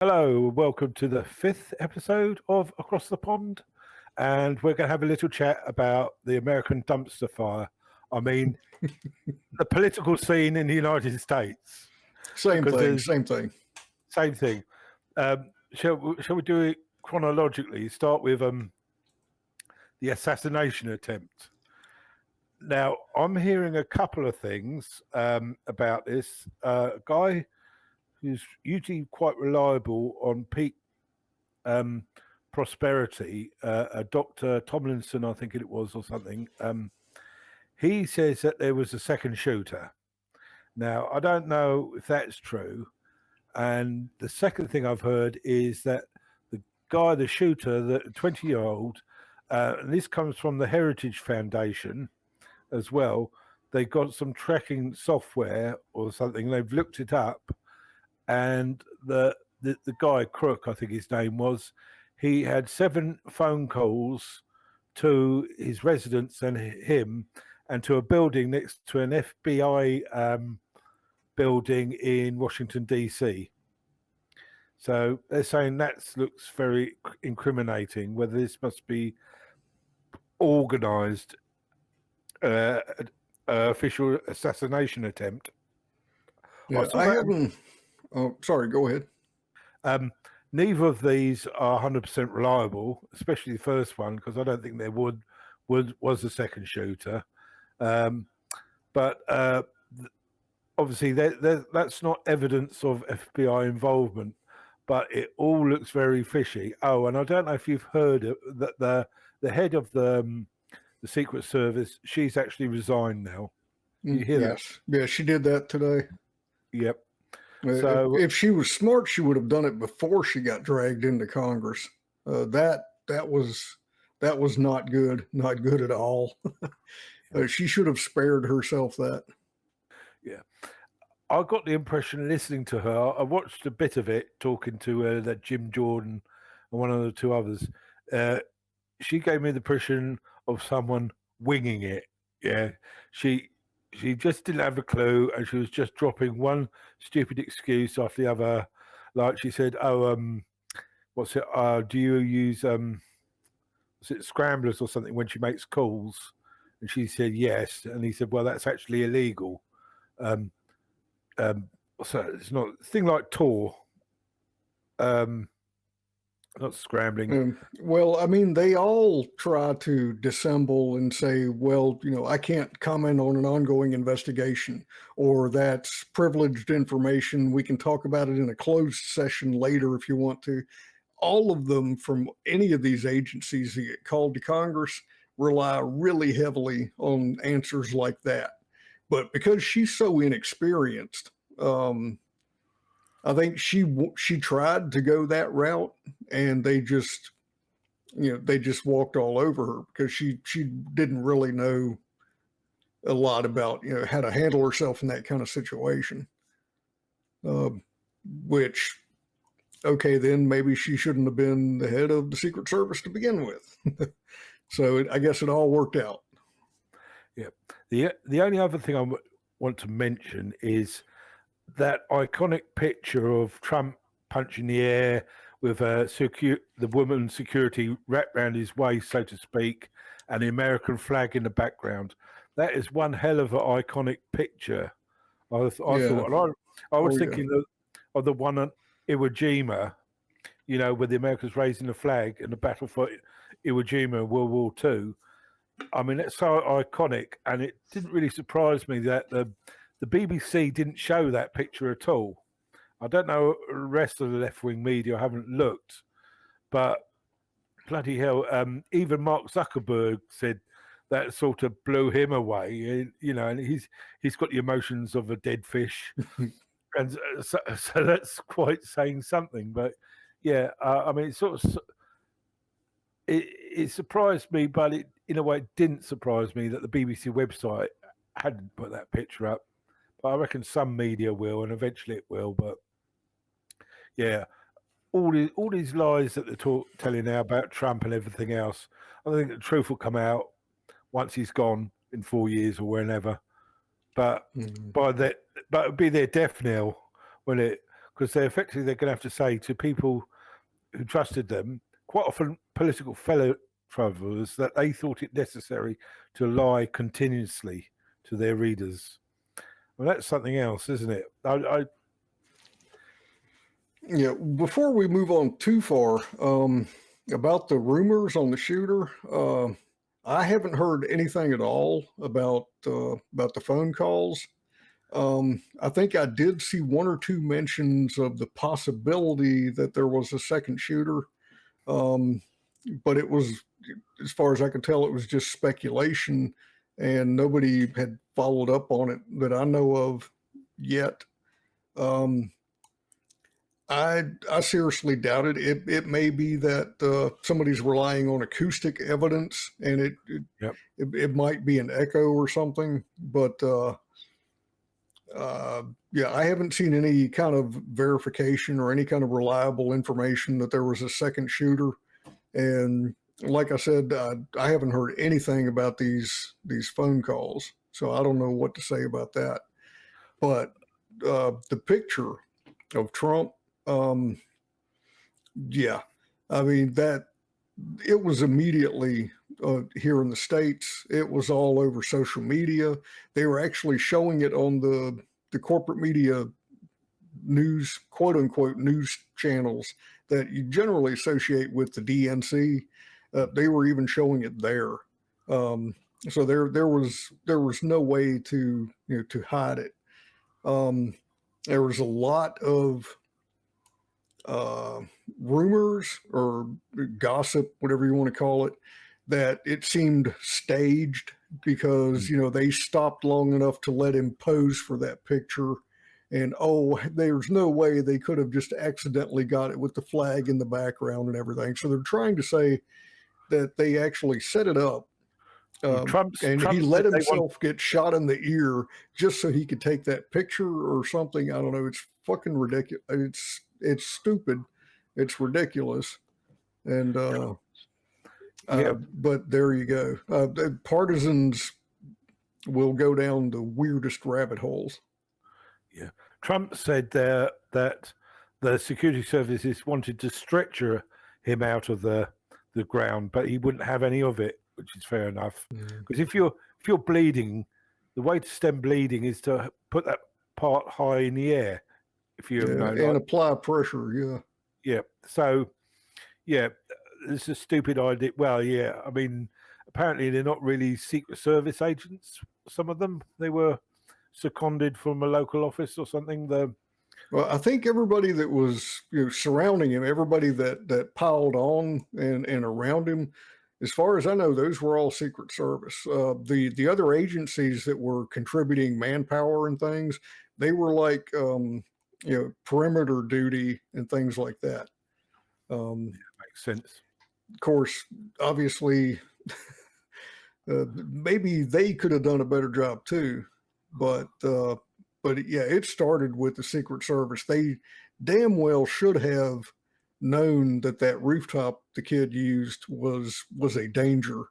Hello, welcome to the 5th episode of Across the Pond, and we're going to have a little chat about the American dumpster fire. I mean, the political scene in the United States. Same thing. Same thing. Shall we do it chronologically? Start with the assassination attempt. Now, I'm hearing a couple of things about this. A guy who's usually quite reliable on peak prosperity, Dr. Tomlinson, I think it was, or something. He says that there was a second shooter. Now, I don't know if that's true. And the second thing I've heard is that the shooter, the 20-year-old, and this comes from the Heritage Foundation as well. They got some tracking software or something. They've looked it up. And the guy, Crook, I think his name was, he had 7 phone calls to his residence and him, and to a building next to an FBI building in Washington, D.C. So they're saying that looks very incriminating, whether this must be organized official assassination attempt. Yeah, I haven't... Oh, sorry, go ahead. Neither of these are 100% reliable, especially the first one, because I don't think there was a second shooter. But obviously, that's not evidence of FBI involvement, but it all looks very fishy. Oh, and I don't know if you've heard that the head of the Secret Service, she's actually resigned now. You hear that? Yeah, she did that today. Yep. So if she was smart, she would have done it before she got dragged into Congress. That was not good at all. She should have spared herself that. Yeah, I got the impression listening to her. I watched a bit of it, talking to that Jim Jordan and one of the 2 others. She gave me the impression of someone winging it. Yeah, she just didn't have a clue, and she was just dropping one stupid excuse after the other. Like she said, "Oh, what's it? Do you use was it scramblers or something when she makes calls?" And she said yes, and he said, "Well, that's actually illegal." So it's not a thing like Tor. Not scrambling. Well, I mean, they all try to dissemble and say, well, I can't comment on an ongoing investigation, or that's privileged information. We can talk about it in a closed session later if you want to. All of them from any of these agencies that get called to Congress rely really heavily on answers like that. But because she's so inexperienced, I think she tried to go that route, and they just walked all over her because she didn't really know a lot about how to handle herself in that kind of situation. Which, okay, then maybe she shouldn't have been the head of the Secret Service to begin with. So I guess it all worked out. Yeah. The only other thing I want to mention is that iconic picture of Trump punching the air with the woman's security wrapped around his waist, so to speak, and the American flag in the background. That is one hell of an iconic picture. I thought, I was thinking of the one on Iwo Jima, where the Americans raising the flag in the battle for Iwo Jima in World War II. I mean, it's so iconic, and it didn't really surprise me that the BBC didn't show that picture at all. I don't know the rest of the left-wing media. I haven't looked, but bloody hell, even Mark Zuckerberg said that sort of blew him away. And he's got the emotions of a dead fish, and so that's quite saying something. But yeah, I mean, it surprised me, but in a way, it didn't surprise me that the BBC website hadn't put that picture up. But I reckon some media will, and eventually it will. But yeah, all these lies that they're telling now about Trump and everything else, I think the truth will come out once he's gone in 4 years or whenever. But it'll be their death knell, won't it? because they're going to have to say to people who trusted them, quite often political fellow travelers, that they thought it necessary to lie continuously to their readers. Well, that's something else, isn't it? Yeah. Before we move on too far, about the rumors on the shooter, I haven't heard anything at all about the phone calls. I think I did see one or two mentions of the possibility that there was a second shooter, but it was, as far as I could tell, it was just speculation, and nobody had followed up on it that I know of yet. I seriously doubt it. It may be that somebody's relying on acoustic evidence, and it might be an echo or something. But yeah, I haven't seen any kind of verification or any kind of reliable information that there was a second shooter. And like I said, I haven't heard anything about these phone calls, so I don't know what to say about that. But the picture of Trump. Yeah, I mean, that it was immediately here in the States. It was all over social media. They were actually showing it on the corporate media news, quote unquote, news channels that you generally associate with the DNC. They were even showing it there. So there was no way to to hide it. There was a lot of rumors or gossip, whatever you want to call it, that it seemed staged because they stopped long enough to let him pose for that picture, and there's no way they could have just accidentally got it with the flag in the background and everything. So they're trying to say that they actually set it up. Trump he let himself get shot in the ear just so he could take that picture or something. I don't know. It's fucking ridiculous. It's stupid. It's ridiculous. And but there you go. The partisans will go down the weirdest rabbit holes. Yeah. Trump said there that the security services wanted to stretcher him out of the ground, but he wouldn't have any of it, which is fair enough. Because if you're bleeding, the way to stem bleeding is to put that part high in the air. If you and apply pressure, yeah. So, yeah, it's a stupid idea. Well, yeah, I mean, apparently they're not really Secret Service agents. Some of them, they were seconded from a local office or something. Well, I think everybody that was surrounding him, everybody that piled on and around him, as far as I know, those were all Secret Service. The other agencies that were contributing manpower and things, they were like perimeter duty and things like that. Makes sense. Of course, obviously, maybe they could have done a better job too, but yeah, it started with the Secret Service. They damn well should have known that rooftop the kid used was a danger,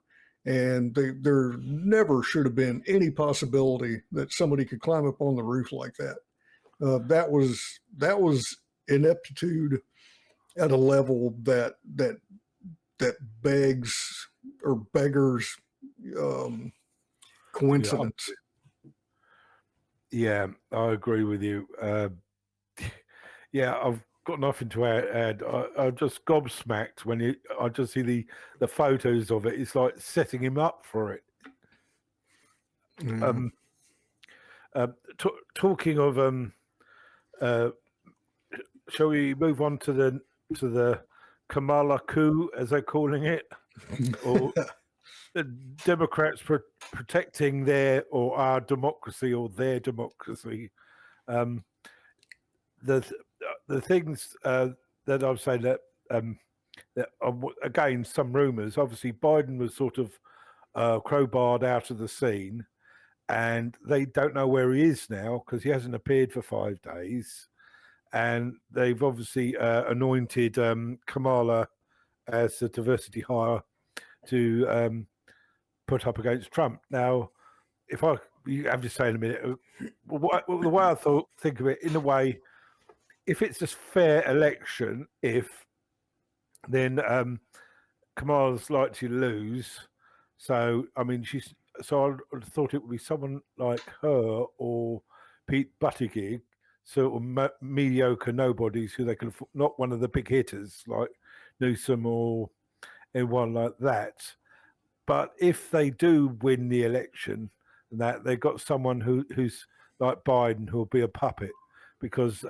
and there never should have been any possibility that somebody could climb up on the roof like that. That was ineptitude at a level that begs or beggars coincidence. Yeah, I agree with you. Yeah, I've got nothing to add. I'm just gobsmacked when I just see the photos of it. It's like setting him up for it. Talking of shall we move on to the Kamala coup, as they're calling it, or the Democrats protecting our democracy or their democracy? The things that I've said that again, some rumors. Obviously, Biden was sort of crowbarred out of the scene, and they don't know where he is now because he hasn't appeared for 5 days. And they've obviously anointed Kamala as the diversity hire to put up against Trump. Now, you have to say in a minute, the way I think of it, in a way, if it's a fair election, then Kamala's likely to lose. So I mean, I thought it would be someone like her or Pete Buttigieg, sort of mediocre nobodies who they can not one of the big hitters like Newsom or anyone like that. But if they do win the election, that they've got someone who's like Biden who'll be a puppet, because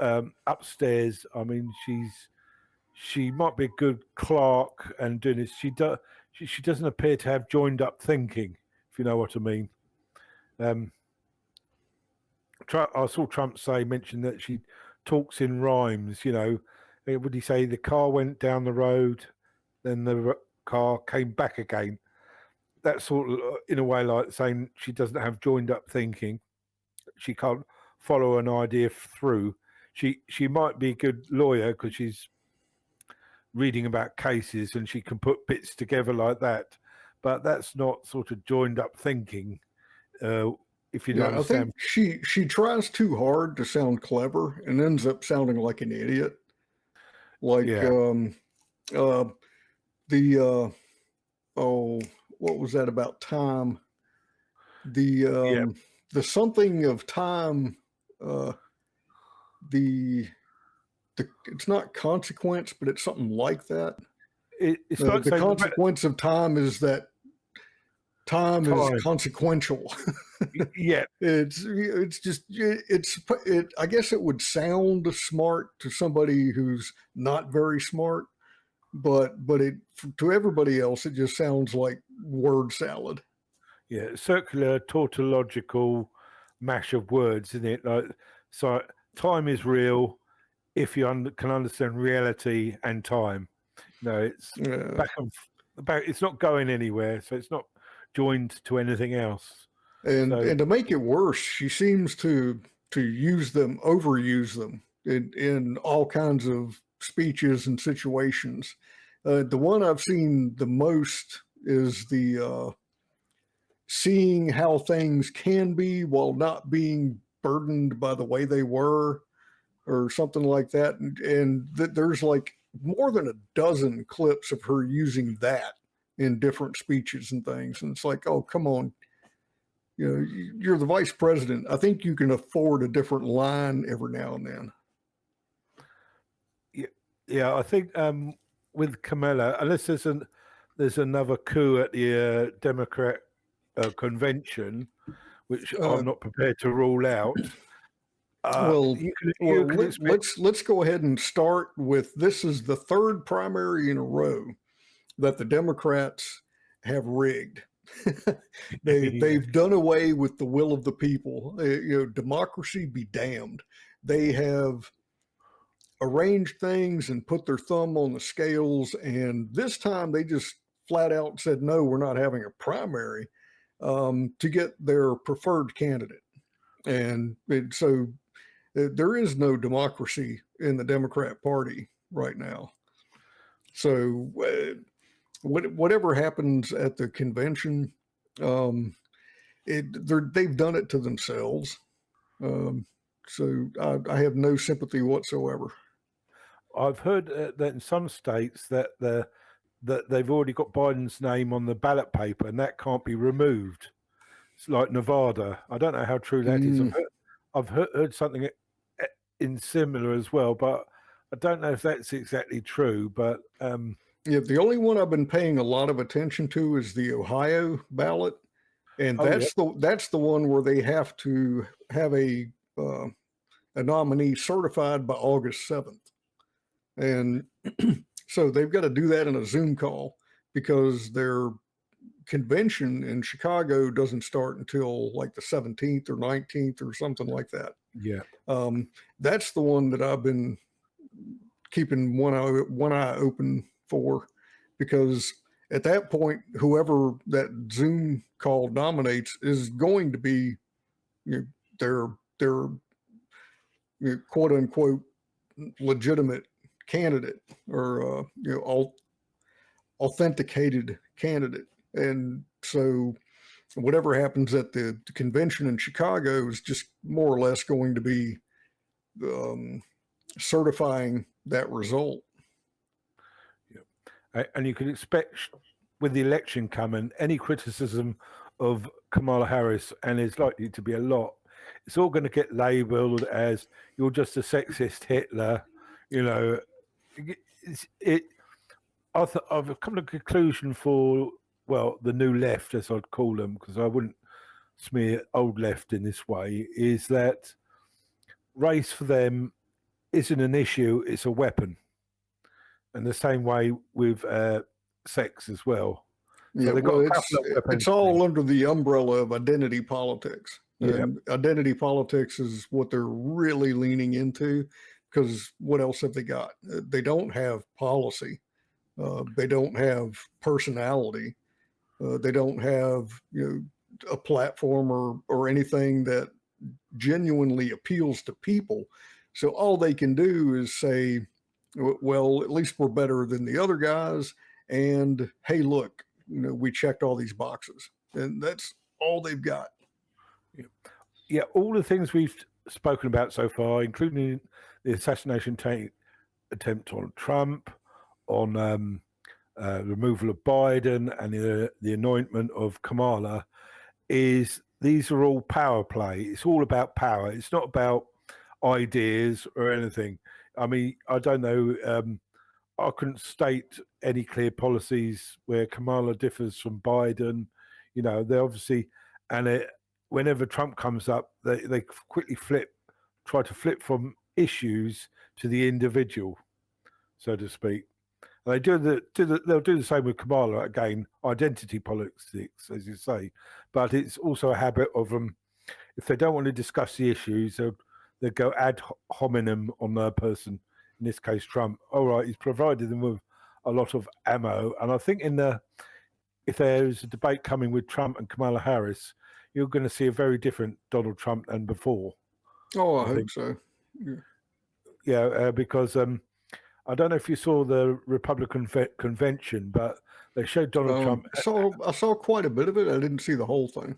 upstairs, I mean, she might be a good clerk and doing this. She doesn't appear to have joined up thinking, if you know what I mean. I saw Trump mention that she talks in rhymes. You know, would he say the car went down the road, then the car came back again? That's sort of in a way like saying she doesn't have joined up thinking. She can't follow an idea through. She might be a good lawyer because she's reading about cases and she can put bits together like that, but that's not sort of joined up thinking. If you don't understand, I think she tries too hard to sound clever and ends up sounding like an idiot. Like what was that about time? The something of time. It's not consequence, but it's something like that. It's like the consequence of time is that time is consequential. Yeah, it's I guess it would sound smart to somebody who's not very smart, but to everybody else it just sounds like word salad. Yeah, circular tautological mash of words, isn't it? Like, so time is real if you can understand reality and time. No, it's back and back. It's not going anywhere, so it's not joined to anything else. And to make it worse, she seems to overuse them in all kinds of speeches and situations. The one I've seen the most is the seeing how things can be while not being burdened by the way they were, or something like that. And there's like more than a dozen clips of her using that in different speeches and things. And it's like, oh, come on. You know, you're the vice president. I think you can afford a different line every now and then. Yeah, I think with Kamala, unless there's another coup at the Democrat convention, which I'm not prepared to rule out. Let's go ahead and start with, this is the third primary in a row that the Democrats have rigged. They've done away with the will of the people. Democracy be damned. They have arranged things and put their thumb on the scales, and this time they just flat out said, no, we're not having a primary, to get their preferred candidate. And so there is no democracy in the Democrat Party right now. So whatever happens at the convention, they've done it to themselves. So I have no sympathy whatsoever. I've heard that in some states that they've already got Biden's name on the ballot paper and that can't be removed. It's like Nevada. I don't know how true that is. I've heard something in similar as well, but I don't know if that's exactly true. But the only one I've been paying a lot of attention to is the Ohio ballot, and that's the one where they have to have a nominee certified by August 7th. And so they've got to do that in a Zoom call because their convention in Chicago doesn't start until like the 17th or 19th or something like that. Yeah. That's the one that I've been keeping one eye open for, because at that point, whoever that Zoom call nominates is going to be their quote unquote legitimate candidate, or authenticated candidate. And so whatever happens at the convention in Chicago is just more or less going to be certifying that result. And you can expect with the election coming, any criticism of Kamala Harris, and there's likely to be a lot, it's all going to get labelled as you're just a sexist Hitler. You know, I've come to a conclusion for, well, the new left, as I'd call them, because I wouldn't smear old left in this way, is that race for them isn't an issue, it's a weapon. And the same way with sex as well. So Yeah, they've got well, a couple of weapons. it's all under the umbrella of identity politics. Yeah. And identity politics is what they're really leaning into, because what else have they got? They don't have policy. They don't have personality. They don't have, a platform or anything that genuinely appeals to people. So all they can do is say, well, at least we're better than the other guys. And hey, look, we checked all these boxes, and that's all they've got. Yeah, all the things we've spoken about so far, including the assassination attempt on Trump, on removal of Biden, and the anointment of Kamala, these are all power play. It's all about power. It's not about ideas or anything. I mean, I don't know. I couldn't state any clear policies where Kamala differs from Biden. They obviously, and whenever Trump comes up, they quickly try to flip from issues to the individual, so to speak. And they'll do the same with Kamala, again, identity politics, as you say. But it's also a habit of them, if they don't want to discuss the issues, they'll go ad hominem on their person. In this case, Trump. All right, he's provided them with a lot of ammo. And I think if there's a debate coming with Trump and Kamala Harris, you're going to see a very different Donald Trump than before. Oh, I hope so. Yeah, because I don't know if you saw the Republican convention, but they showed Donald Trump. I saw quite a bit of it. I didn't see the whole thing.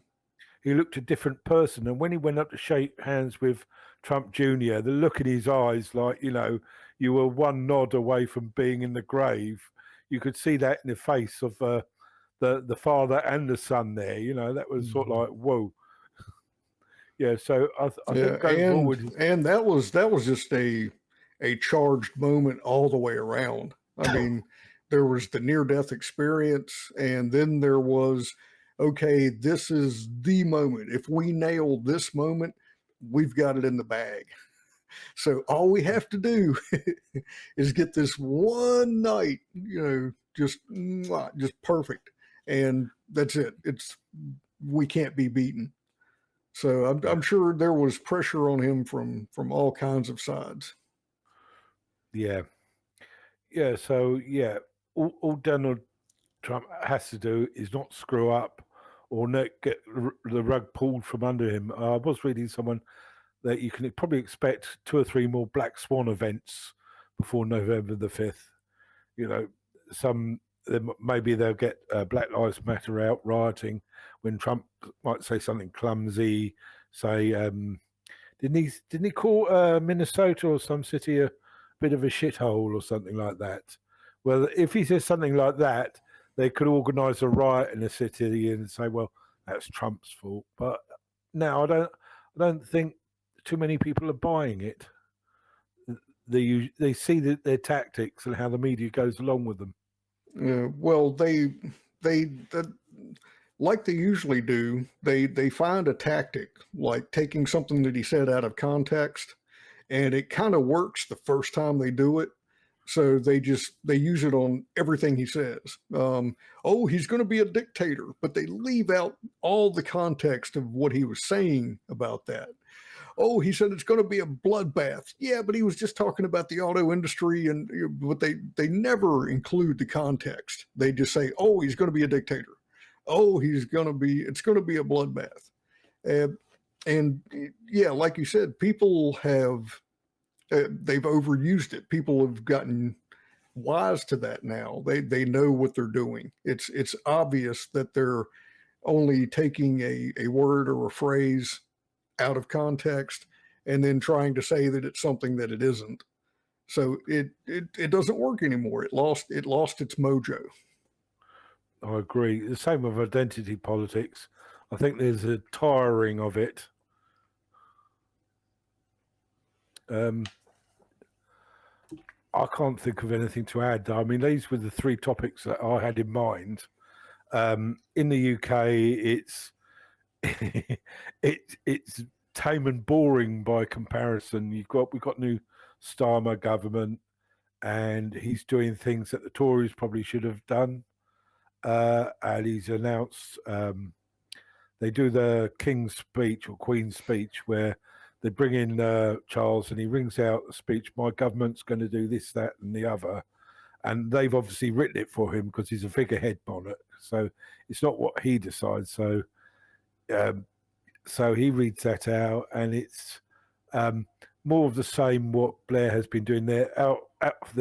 He looked a different person. And when he went up to shake hands with Trump Jr., the look in his eyes, like, you were one nod away from being in the grave. You could see that in the face of the father and the son there. That was sort of like, whoa. Yeah, so I think going forward. And that was just a charged moment all the way around. I mean, there was the near-death experience, and then there was, okay, this is the moment. If we nail this moment, we've got it in the bag. So all we have to do is get this one night, just perfect. And that's it. We can't be beaten. So I'm sure there was pressure on him from all kinds of sides. Yeah. Yeah. So, yeah, all Donald Trump has to do is not screw up or not get the rug pulled from under him. I was reading someone that you can probably expect 2 or 3 more Black Swan events before November the 5th. Maybe they'll get Black Lives Matter out rioting when Trump might say something clumsy. Say, didn't he call Minnesota or some city a bit of a shithole or something like that? Well, if he says something like that, they could organise a riot in the city and say, well, that's Trump's fault. But now I don't think too many people are buying it. They see their tactics and how the media goes along with them. Well, they like they usually do. They find a tactic, like taking something that he said out of context, and it kind of works the first time they do it. So they use it on everything he says. Oh, he's going to be a dictator, but they leave out all the context of what he was saying about that. Oh, he said it's going to be a bloodbath. Yeah, but he was just talking about the auto industry, but they never include the context. They just say, oh, he's going to be a dictator. Oh, it's going to be a bloodbath. And yeah, like you said, people have they've overused it. People have gotten wise to that now. They know what they're doing. It's obvious that they're only taking a word or a phrase out of context and then trying to say that it's something that it isn't. So it doesn't work anymore. It lost its mojo. I agree. The same with identity politics. I think there's a tiring of it. I can't think of anything to add. I mean, these were the three topics that I had in mind. In the UK, it's it's tame and boring by comparison. We've got new Starmer government, and he's doing things that the Tories probably should have done. And he's announced they do the King's speech or Queen's speech where they bring in Charles and he rings out the speech, my government's going to do this, that, and the other. And they've obviously written it for him because he's a figurehead on it. So it's not what he decides. So so he reads that out, and it's more of the same what Blair has been doing. They're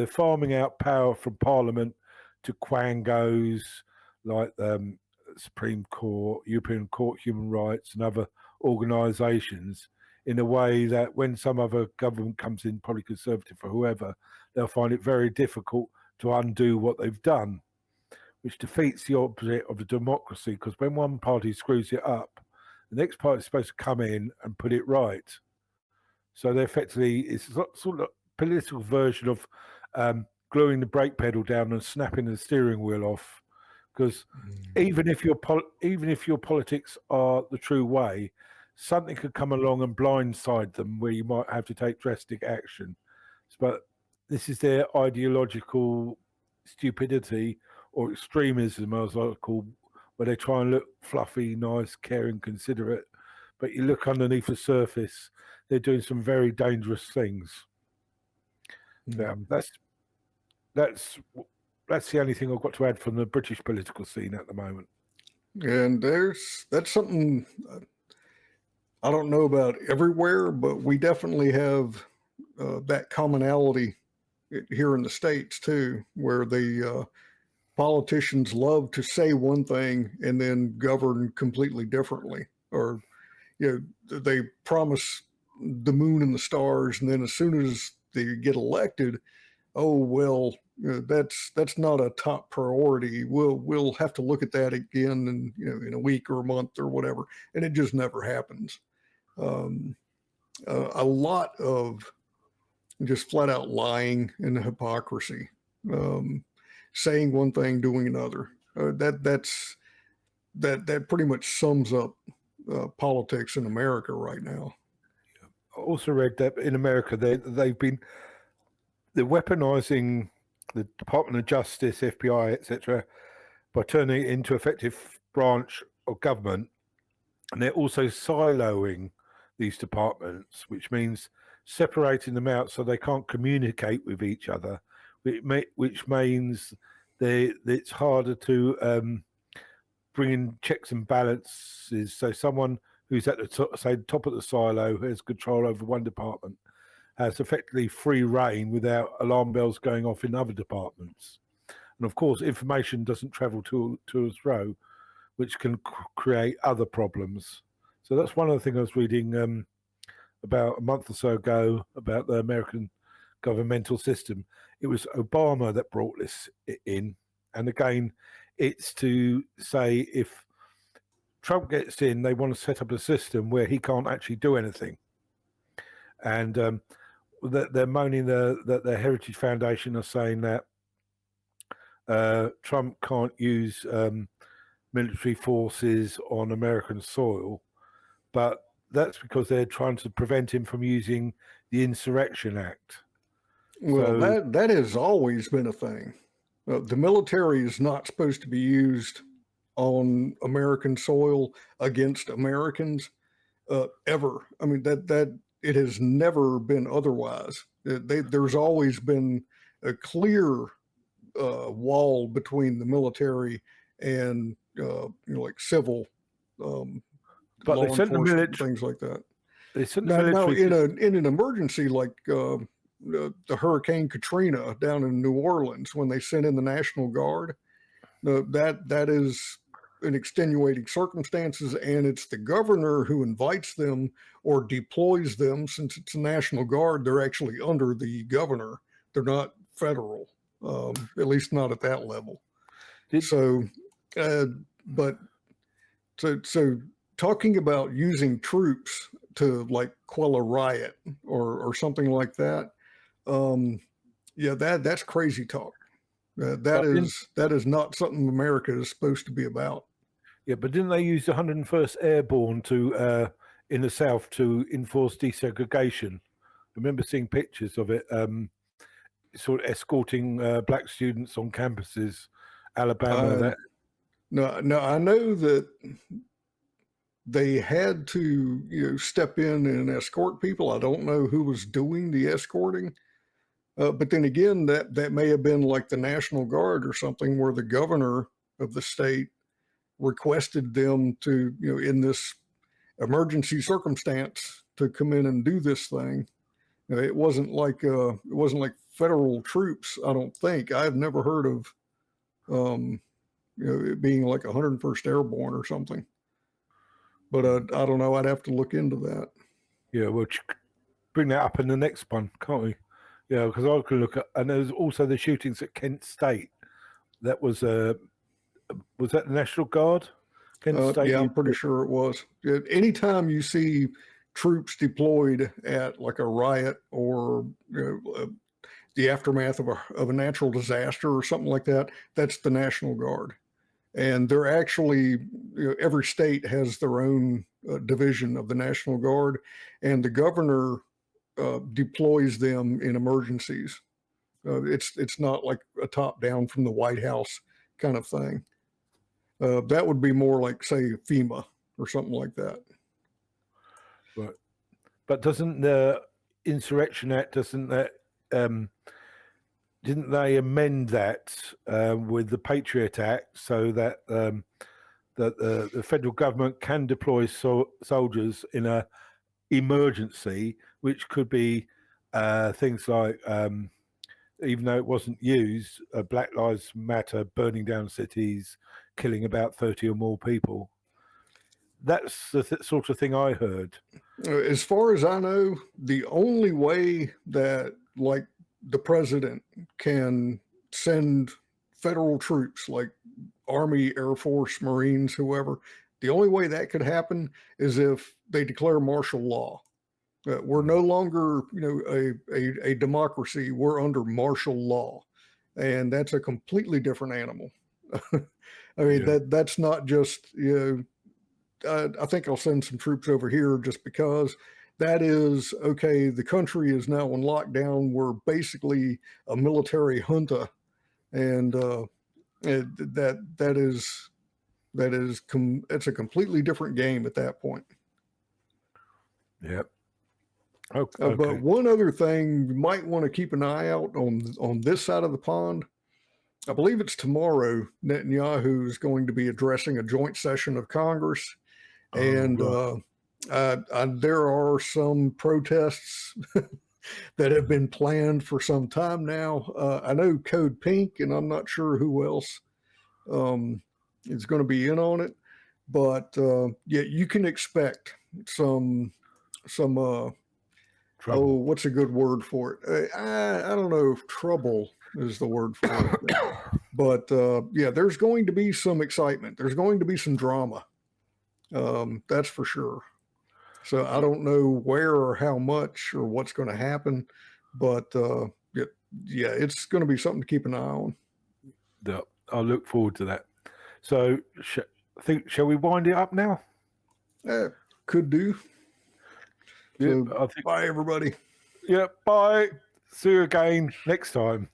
farming out power from Parliament to quangos like Supreme Court, European Court, Human Rights, and other organisations, in a way that when some other government comes in, probably Conservative or whoever, they'll find it very difficult to undo what they've done, which defeats the object of a democracy, because when one party screws it up, the next party is supposed to come in and put it right. So they effectively, it's sort of a political version of gluing the brake pedal down and snapping the steering wheel off. Because even if your politics are the true way, something could come along and blindside them where you might have to take drastic action. But this is their ideological stupidity or extremism, as I call, where they try and look fluffy, nice, caring, considerate, but you look underneath the surface, they're doing some very dangerous things. Yeah, that's the only thing I've got to add from the British political scene at the moment. And that's something I don't know about everywhere, but we definitely have that commonality here in the States too, where the politicians love to say one thing and then govern completely differently. Or, they promise the moon and the stars, and then as soon as they get elected, oh well, that's not a top priority. We'll have to look at that again, in a week or a month or whatever, and it just never happens. A lot of just flat out lying and hypocrisy, saying one thing, doing another. That pretty much sums up politics in America right now. I also read that in America they're weaponizing the Department of Justice, FBI, etc., by turning it into effective branch of government, and they're also siloing these departments, which means separating them out so they can't communicate with each other, which means it's harder to bring in checks and balances. So someone who's at the top of the silo, who has control over one department, has effectively free reign without alarm bells going off in other departments. And of course, information doesn't travel to and fro, which can create other problems. So that's one of the things I was reading about a month or so ago about the American governmental system. It was Obama that brought this in. And again, it's to say if Trump gets in, they want to set up a system where he can't actually do anything. And they're moaning that the Heritage Foundation are saying that Trump can't use military forces on American soil, but that's because they're trying to prevent him from using the Insurrection Act. Well, so, that has always been a thing. The military is not supposed to be used on American soil against Americans ever. I mean, that it has never been otherwise. There's always been a clear wall between the military and like civil but law they sent the military, things like that. They sent the military in an emergency like the Hurricane Katrina down in New Orleans, when they sent in the National Guard, that is an extenuating circumstances, and it's the governor who invites them or deploys them. Since it's a National Guard, they're actually under the governor, They're not federal, at least not at that level. Did- So, but so talking about using troops to like quell a riot or something like that, yeah, that's crazy talk. That is not something America is supposed to be about. Yeah, but didn't they use the 101st Airborne to in the South to enforce desegregation? I remember seeing pictures of it, sort of escorting black students on campuses, Alabama. That No, I know that they had to step in and escort people. I don't know who was doing the escorting. But then again, that may have been like the National Guard or something, where the governor of the state requested them to, in this emergency circumstance, to come in and do this thing. It wasn't like federal troops. I don't think. I've never heard of it being like 101st Airborne or something. But I don't know. I'd have to look into that. Yeah, we'll bring that up in the next one, can't we? Yeah, because I could look at, and there's also the shootings at Kent State. That was that the National Guard? Kent State. Yeah, I'm pretty sure it was. Anytime you see troops deployed at like a riot or the aftermath of a natural disaster or something like that, that's the National Guard. And they're actually, every state has their own division of the National Guard, and the governor deploys them in emergencies. It's not like a top down from the White House kind of thing. That would be more like, say, FEMA or something like that. Right. But doesn't the Insurrection Act, didn't they amend that with the Patriot Act so that that the federal government can deploy soldiers in a emergency, which could be things like, even though it wasn't used, Black Lives Matter, burning down cities, killing about 30 or more people. That's the sort of thing I heard. As far as I know, the only way that like the president can send federal troops like Army, Air Force, Marines, whoever, the only way that could happen is if they declare martial law. We're no longer, a democracy. We're under martial law, and that's a completely different animal. I mean, Yeah. that's not just, I think I'll send some troops over here just because. That is, okay, the country is now on lockdown. We're basically a military junta, and it's a completely different game at that point. Yep. Okay. But one other thing, you might want to keep an eye out on this side of the pond. I believe it's tomorrow. Netanyahu is going to be addressing a joint session of Congress, and there are some protests that have been planned for some time now. I know Code Pink, and I'm not sure who else is going to be in on it, but yeah, you can expect some Trouble. what's a good word for it? I don't know if trouble is the word for it, but yeah, there's going to be some excitement. There's going to be some drama. That's for sure. So I don't know where or how much or what's going to happen, but yeah, it's going to be something to keep an eye on. Yeah, I look forward to that. So, shall we wind it up now? Could do. Yeah, So, I think. bye, everybody. Yeah, bye. See you again next time.